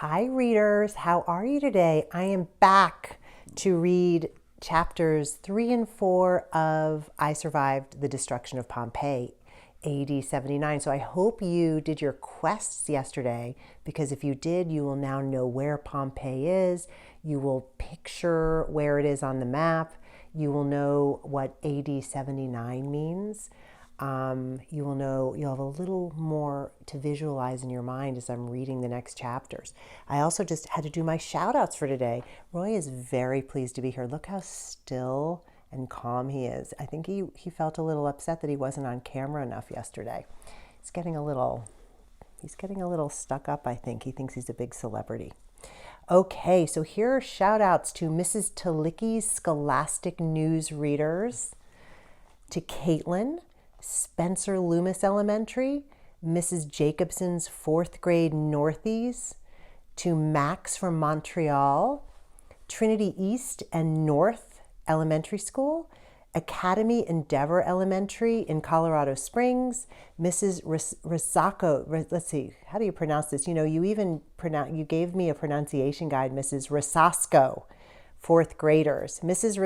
Hi readers, how are you today? I am back to read chapters 3 and 4 of I Survived the Destruction of Pompeii, AD 79. So I hope you did your quests yesterday, because if you did, you will now know where Pompeii is. You will picture where it is on the map. You will know what AD 79 means. You will know, you'll have a little more to visualize in your mind as I'm reading the next chapters. I also just had to do my shout outs for today. Roy is very pleased to be here. Look how still and calm he is. I think he felt a little upset that he wasn't on camera enough yesterday. He's getting a little stuck up, I think. He thinks he's a big celebrity. Okay, so here are shout outs to Mrs. Talicki's Scholastic News readers, to Caitlin, Spencer Loomis Elementary, Mrs. Jacobson's 4th grade Northeast, to Max from Montreal, Trinity East and North Elementary School, Academy Endeavor Elementary in Colorado Springs, Mrs. Risacco, let's see, how do you pronounce this? You know, you gave me a pronunciation guide, Mrs. Risasco, 4th graders, Mrs.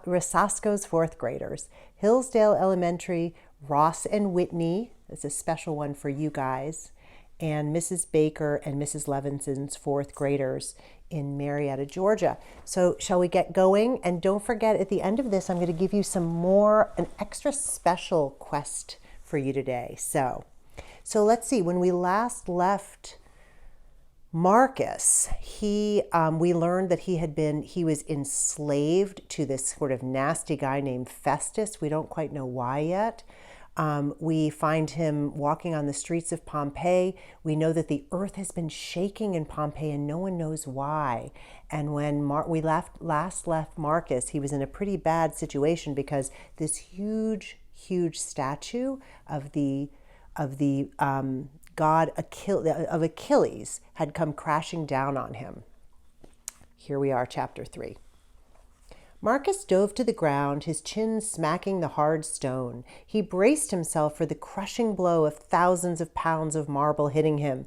Risasco's 4th graders, Hillsdale Elementary, Ross and Whitney, that's a special one for you guys, and Mrs. Baker and Mrs. Levinson's 4th graders in Marietta, Georgia. So shall we get going? And don't forget, at the end of this, I'm going to give you an extra special quest for you today. So let's see, when we last left Marcus, we learned that he was enslaved to this sort of nasty guy named Festus. We don't quite know why yet. We find him walking on the streets of Pompeii. We know that the earth has been shaking in Pompeii and no one knows why. And when we last left Marcus, he was in a pretty bad situation because this huge statue of the god Achilles had come crashing down on him. Here we are, chapter 3. Marcus dove to the ground, his chin smacking the hard stone. He braced himself for the crushing blow of thousands of pounds of marble hitting him.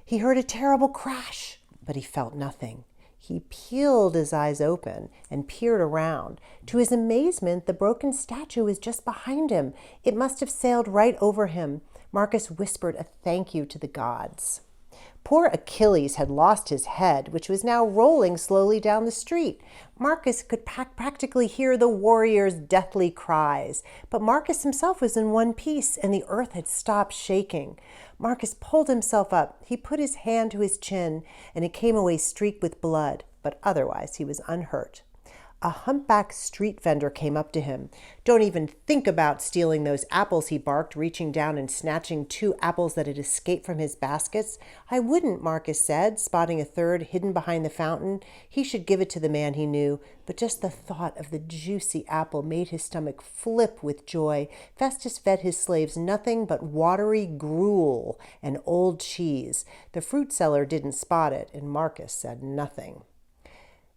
He heard a terrible crash, but he felt nothing. He peeled his eyes open and peered around. To his amazement, the broken statue was just behind him. It must have sailed right over him. Marcus whispered a thank you to the gods. Poor Achilles had lost his head, which was now rolling slowly down the street. Marcus could practically hear the warriors' deathly cries, but Marcus himself was in one piece, and the earth had stopped shaking. Marcus pulled himself up. He put his hand to his chin, and it came away streaked with blood, but otherwise he was unhurt. A humpbacked street vendor came up to him. "Don't even think about stealing those apples," he barked, reaching down and snatching 2 apples that had escaped from his baskets. "I wouldn't," Marcus said, spotting a third hidden behind the fountain. He should give it to the man he knew, but just the thought of the juicy apple made his stomach flip with joy. Festus fed his slaves nothing but watery gruel and old cheese. The fruit seller didn't spot it, and Marcus said nothing.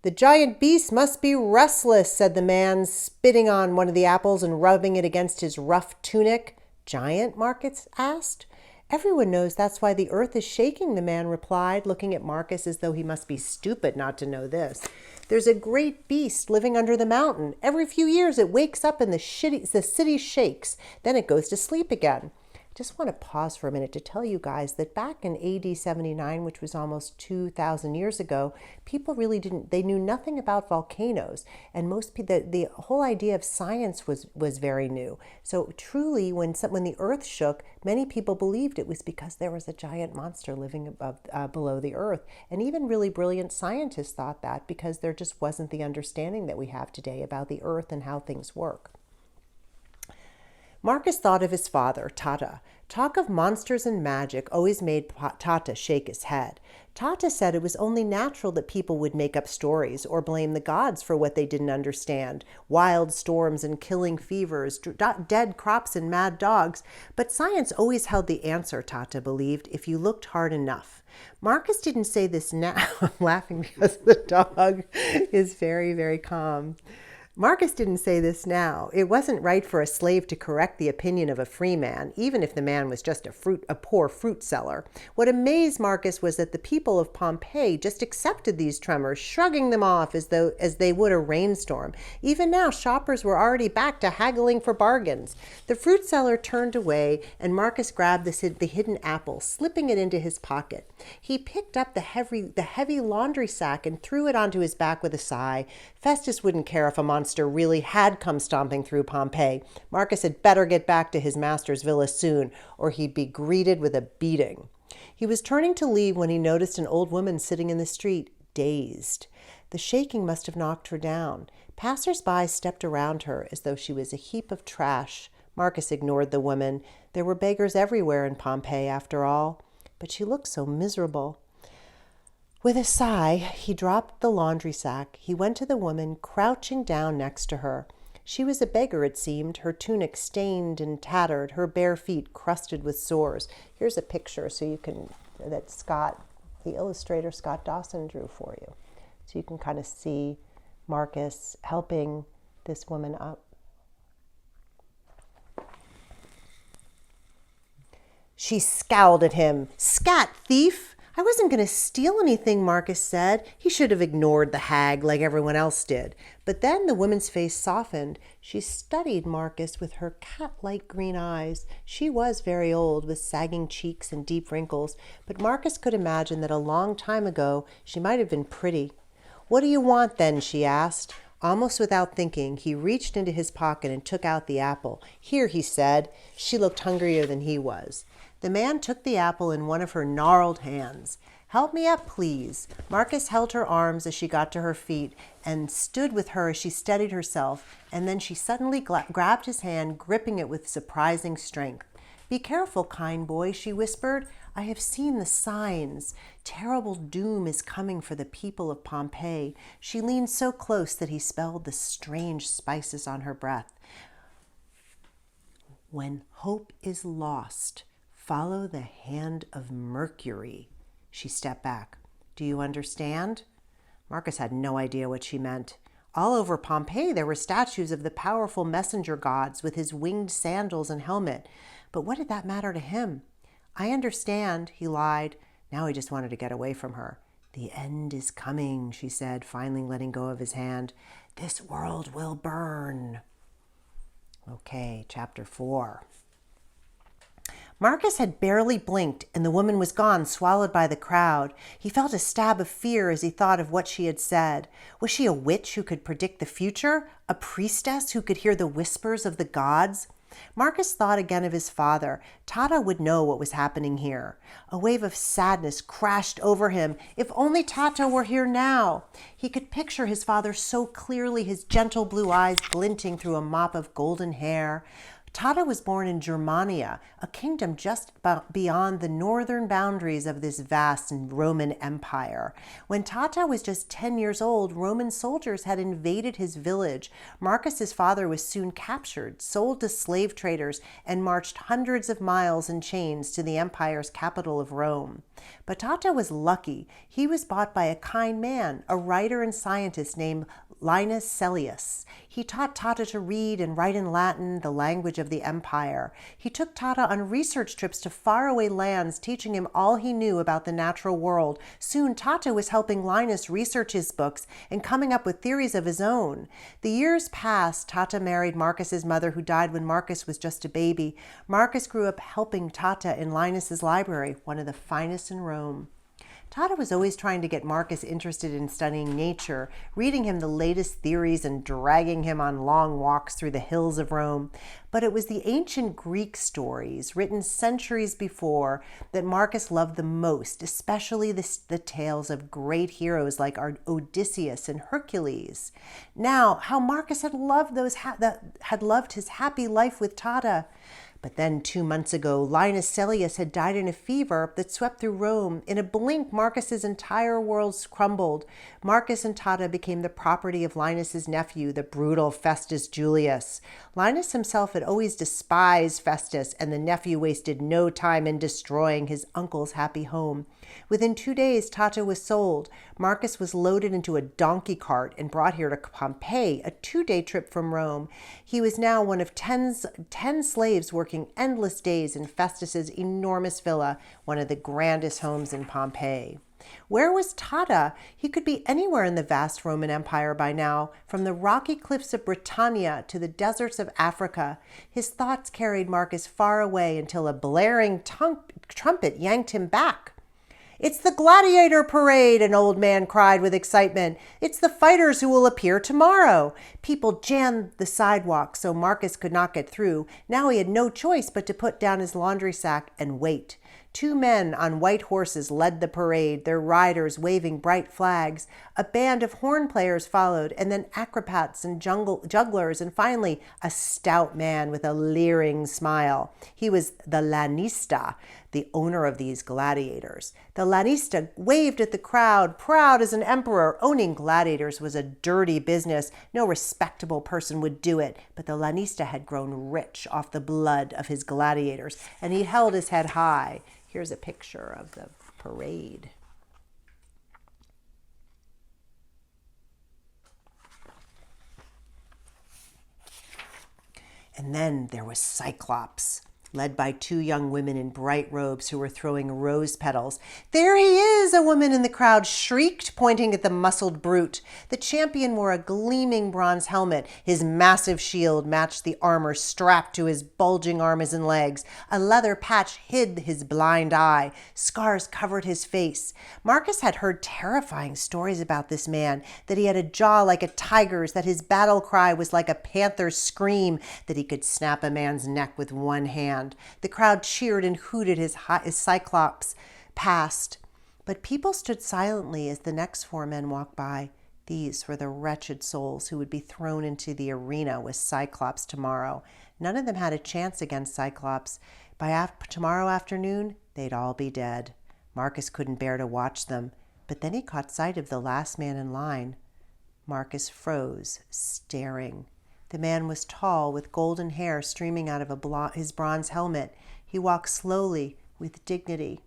"The giant beast must be restless," said the man, spitting on one of the apples and rubbing it against his rough tunic. "Giant?" Marcus asked. "Everyone knows that's why the earth is shaking," the man replied, looking at Marcus as though he must be stupid not to know this. "There's a great beast living under the mountain. Every few years it wakes up and the city shakes. Then it goes to sleep again." I just want to pause for a minute to tell you guys that back in AD 79, which was almost 2,000 years ago, people really they knew nothing about volcanoes. And most people, the whole idea of science was very new. So truly, when the earth shook, many people believed it was because there was a giant monster living below the earth. And even really brilliant scientists thought that, because there just wasn't the understanding that we have today about the earth and how things work. Marcus thought of his father, Tata. Talk of monsters and magic always made Tata shake his head. Tata said it was only natural that people would make up stories or blame the gods for what they didn't understand. Wild storms and killing fevers, dead crops and mad dogs. But science always held the answer, Tata believed, if you looked hard enough. Marcus didn't say this now. I'm laughing because the dog is very, very calm. Marcus didn't say this now. It wasn't right for a slave to correct the opinion of a free man, even if the man was just a poor fruit seller. What amazed Marcus was that the people of Pompeii just accepted these tremors, shrugging them off as they would a rainstorm. Even now, shoppers were already back to haggling for bargains. The fruit seller turned away, and Marcus grabbed the hidden apple, slipping it into his pocket. He picked up the heavy laundry sack and threw it onto his back with a sigh. Festus wouldn't care if a monster really had come stomping through Pompeii. Marcus had better get back to his master's villa soon, or he'd be greeted with a beating. He was turning to leave when he noticed an old woman sitting in the street, dazed. The shaking must have knocked her down. Passers-by stepped around her as though she was a heap of trash. Marcus ignored the woman. There were beggars everywhere in Pompeii, after all. But she looked so miserable. With a sigh, he dropped the laundry sack. He went to the woman, crouching down next to her. She was a beggar, it seemed, her tunic stained and tattered, her bare feet crusted with sores. Here's a picture that Scott, the illustrator Scott Dawson, drew for you. So you can kind of see Marcus helping this woman up. She scowled at him. "Scat, thief! I wasn't going to steal anything," Marcus said. He should have ignored the hag like everyone else did. But then the woman's face softened. She studied Marcus with her cat-like green eyes. She was very old, with sagging cheeks and deep wrinkles, but Marcus could imagine that a long time ago she might have been pretty. "What do you want then?" she asked. Almost without thinking, he reached into his pocket and took out the apple. "Here," he said. She looked hungrier than he was. The man took the apple in one of her gnarled hands. "Help me up, please." Marcus held her arms as she got to her feet and stood with her as she steadied herself, and then she suddenly grabbed his hand, gripping it with surprising strength. "Be careful, kind boy," she whispered. "I have seen the signs. Terrible doom is coming for the people of Pompeii." She leaned so close that he smelled the strange spices on her breath. "When hope is lost, follow the hand of Mercury." She stepped back. "Do you understand?" Marcus had no idea what she meant. All over Pompeii there were statues of the powerful messenger gods with his winged sandals and helmet. But what did that matter to him? "I understand," he lied. Now he just wanted to get away from her. "The end is coming," she said, finally letting go of his hand. "This world will burn." Okay, chapter 4. Marcus had barely blinked, and the woman was gone, swallowed by the crowd. He felt a stab of fear as he thought of what she had said. Was she a witch who could predict the future? A priestess who could hear the whispers of the gods? Marcus thought again of his father. Tata would know what was happening here. A wave of sadness crashed over him. If only Tata were here now. He could picture his father so clearly, his gentle blue eyes glinting through a mop of golden hair. Tata was born in Germania, a kingdom just beyond the northern boundaries of this vast Roman Empire. When Tata was just 10 years old, Roman soldiers had invaded his village. Marcus's father was soon captured, sold to slave traders, and marched hundreds of miles in chains to the empire's capital of Rome. But Tata was lucky. He was bought by a kind man, a writer and scientist named Linus Celius. He taught Tata to read and write in Latin, the language of the empire. He took Tata on research trips to faraway lands, teaching him all he knew about the natural world. Soon, Tata was helping Linus research his books and coming up with theories of his own. The years passed. Tata married Marcus's mother, who died when Marcus was just a baby. Marcus grew up helping Tata in Linus's library, one of the finest in Rome. Tata was always trying to get Marcus interested in studying nature, reading him the latest theories and dragging him on long walks through the hills of Rome. But it was the ancient Greek stories, written centuries before, that Marcus loved the most, especially the tales of great heroes like Odysseus and Hercules. Now, how Marcus had loved his happy life with Tata. But then 2 months ago, Linus Celius had died in a fever that swept through Rome. In a blink, Marcus's entire world crumbled. Marcus and Tata became the property of Linus's nephew, the brutal Festus Julius. Linus himself had always despised Festus, and the nephew wasted no time in destroying his uncle's happy home. Within 2 days, Tata was sold. Marcus was loaded into a donkey cart and brought here to Pompeii, a 2-day trip from Rome. He was now one of 10 slaves working endless days in Festus's enormous villa, one of the grandest homes in Pompeii. Where was Tata? He could be anywhere in the vast Roman Empire by now, from the rocky cliffs of Britannia to the deserts of Africa. His thoughts carried Marcus far away until a blaring trumpet yanked him back. "It's the gladiator parade," an old man cried with excitement. "It's the fighters who will appear tomorrow." People jammed the sidewalk so Marcus could not get through. Now he had no choice but to put down his laundry sack and wait. 2 men on white horses led the parade, their riders waving bright flags. A band of horn players followed, and then acrobats and jugglers, and finally a stout man with a leering smile. He was the lanista, the owner of these gladiators. The lanista waved at the crowd, proud as an emperor. Owning gladiators was a dirty business. No respectable person would do it. But the lanista had grown rich off the blood of his gladiators, and he held his head high. Here's a picture of the parade. And then there was Cyclops, led by 2 young women in bright robes who were throwing rose petals. "There he is!" a woman in the crowd shrieked, pointing at the muscled brute. The champion wore a gleaming bronze helmet. His massive shield matched the armor strapped to his bulging arms and legs. A leather patch hid his blind eye. Scars covered his face. Marcus had heard terrifying stories about this man, that he had a jaw like a tiger's, that his battle cry was like a panther's scream, that he could snap a man's neck with one hand. The crowd cheered and hooted as Cyclops passed. But people stood silently as the next 4 men walked by. These were the wretched souls who would be thrown into the arena with Cyclops tomorrow. None of them had a chance against Cyclops. By tomorrow afternoon, they'd all be dead. Marcus couldn't bear to watch them. But then he caught sight of the last man in line. Marcus froze, staring. The man was tall, with golden hair streaming out of his bronze helmet. He walked slowly, with dignity.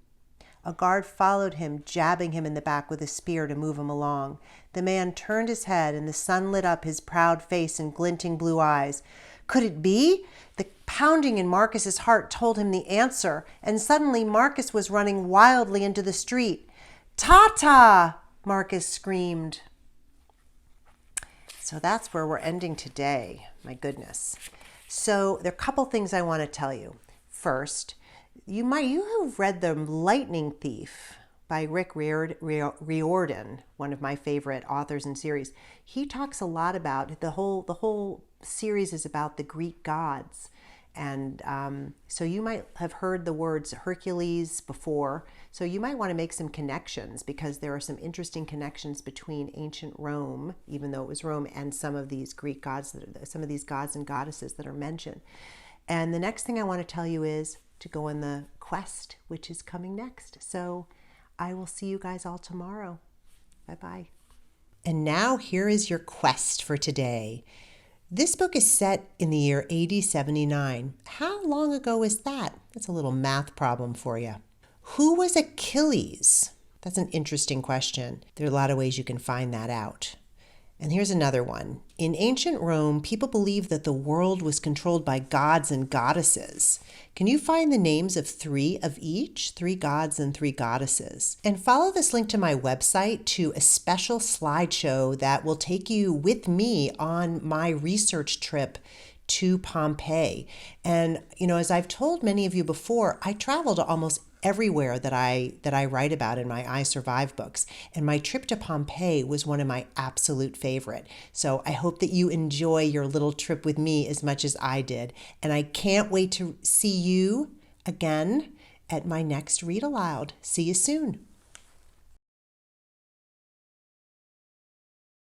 A guard followed him, jabbing him in the back with a spear to move him along. The man turned his head, and the sun lit up his proud face and glinting blue eyes. Could it be? The pounding in Marcus's heart told him the answer, and suddenly Marcus was running wildly into the street. "Tata!" Marcus screamed. So that's where we're ending today. My goodness. So there are a couple things I want to tell you. First, you have read The Lightning Thief by Rick Riordan, one of my favorite authors and series. He talks a lot about the whole series is about the Greek gods. And so you might have heard the words Hercules before. So you might want to make some connections, because there are some interesting connections between ancient Rome, even though it was Rome, and some of these Greek gods, some of these gods and goddesses that are mentioned. And the next thing I want to tell you is to go on the quest, which is coming next. So I will see you guys all tomorrow. Bye-bye. And now here is your quest for today. This book is set in the year AD 79. How long ago is that? That's a little math problem for you. Who was Achilles? That's an interesting question. There are a lot of ways you can find that out. And here's another one. In ancient Rome, people believed that the world was controlled by gods and goddesses. Can you find the names of 3 of each? 3 gods and 3 goddesses. And follow this link to my website to a special slideshow that will take you with me on my research trip to Pompeii. And, as I've told many of you before, I travel to almost everywhere that I write about in my I Survive books. And my trip to Pompeii was one of my absolute favorite. So I hope that you enjoy your little trip with me as much as I did. And I can't wait to see you again at my next Read Aloud. See you soon.